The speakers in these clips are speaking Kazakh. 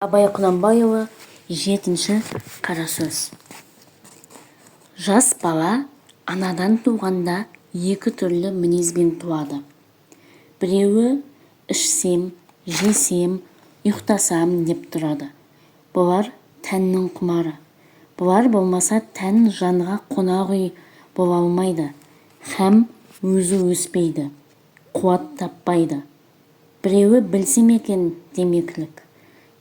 Абай Құнанбайұлы, 7-ші қара сөз. Жас бала анадан туғанда екі түрлі мінезбен туады. Біреуі ішсем, жесем, ұйықтасам деп тұрады. Бұлар тәннің құмары. Бұлар болмаса тән жанға қонақ үй бола алмайды. Һәм өзі өспейді, қуат таппайды. Біреуі білсем екен демекілік.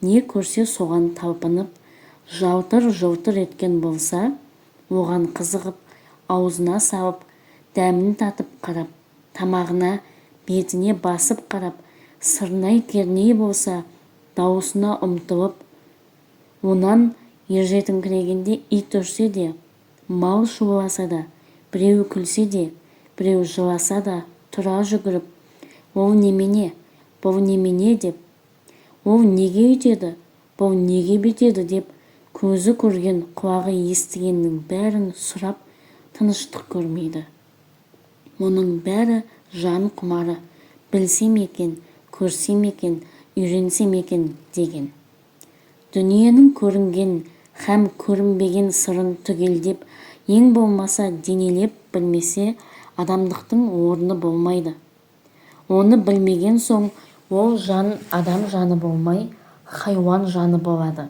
Не көрсе соған талпынып, жалтыр-жалтыр еткен болса, оған қызығып, аузына салып, дәмін татып қарап, тамағына, бетіне басып қарап, сырнай керней болса, дауысына ұмтылып, онан ержетіңкірегенде ит үрсе де, мал шуласа да, біреу күлсе де, біреу жыласа да, тұра жүгіріп, ол немене, бұл немене деп, ол неге үйтеді, бұл неге бүйтеді деп, көзі көрген, құлағы естігеннің бәрін сұрап, тыныштық көрмейді. Мұның бәрі жан құмары, білсем екен, көрсем екен, үйренсем екен деген. Дүниенің көрінген һәм көрінбеген сырын түгелдеп, ең болмаса денелеп білмесе, адамдықтың орны болмайды. Оны білмеген соң, ол жан адам жаны болмай, хайуан жаны болады.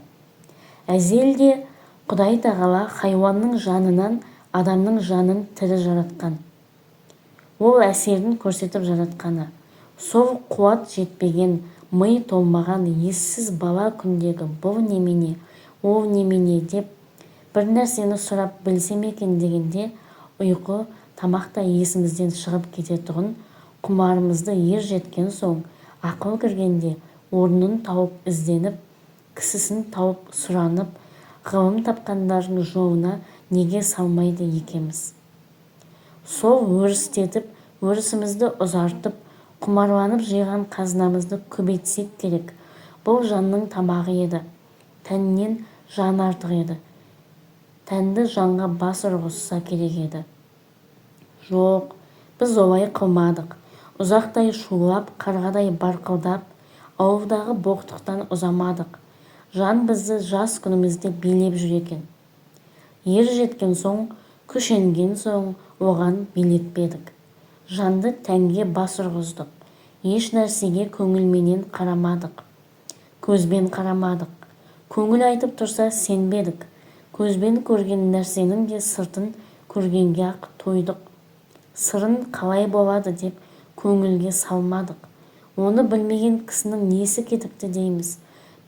Әзелде Құдай тағала хайуанның жанынан адамның жанын тірі жаратқан. Ол әсерін көрсетіп жаратқаны. Сол қуат жетпеген, ми толмаған ессіз бала күндегі бұл немене, ол немене деп, бір нәрсені сұрап білсем екен дегенде, ұйқы, тамақта есімізден шығып кететұғын, құмарымызды ер жеткен соң, ақыл кіргенде орнын тауып ізденіп, кісісін тауып сұранып, ғылым тапқандардың жолына неге салмайды екеміз? Сол өрістетіп, өрісімізді ұзартып, құмарланып жиған қазынамызды көбейтсек керек. Бұл жанның тамағы еді. Тәннен жан артық еді. Тәнді жанға бас ұрғызса керек еді. Жоқ, біз олай қылмадық. Ұзақтай шулап, қарғадай барқылдап, ауылдағы боқтықтан ұзамадық. Жан бізді жас күнімізде билеп жүр екен. Ер жеткен соң, күшенген соң, оған билетпедік. Жанды тәнге бас ұрғыздық. Еш нәрсеге көңілменен қарамадық. Көзбен қарамадық. Көңіл айтып тұрса сенбедік. Көзбен көрген нәрсенің де сыртын көргенге ақ тойдық. Сырын қалай болады деп көңілге салмадық. Оны білмеген кісінің несі кетіпті дейміз.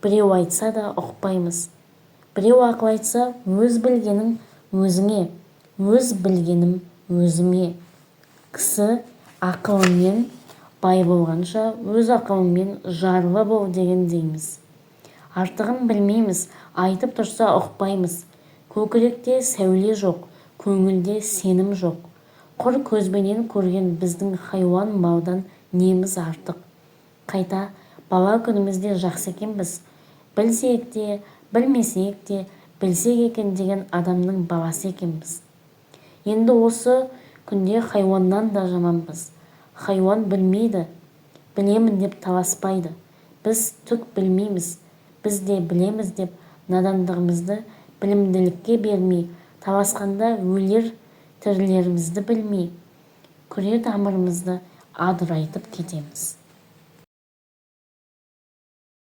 Біреу айтса да ұқпаймыз. Біреу ақыл айтса, өз білгенің өзіңе, өз білгенім өзіме. Кісі ақылымен бай болғанша, өз ақылымен жарлы бол деген дейміз. Артығын білмейміз, айтып тұрса ұқпаймыз. Көкіректе сәуле жоқ, көңілде сенім жоқ. Құр көзбенен көрген біздің хайуан малдан неміз артық. Қайта бала күнімізде жақсы екенбіз. Білсек те, білмесек те, білсек екен деген адамның баласы екенбіз. Енді осы күнде хайуаннан да жаманбыз. Хайуан білмейді, білемін деп таласпайды. Біз түк білмейміз, біз де білеміз деп надандығымызды білімділікке бермей, таласқанда өлер тірілерімізді білмей, күре тамырымызды адырайтып кетеміз.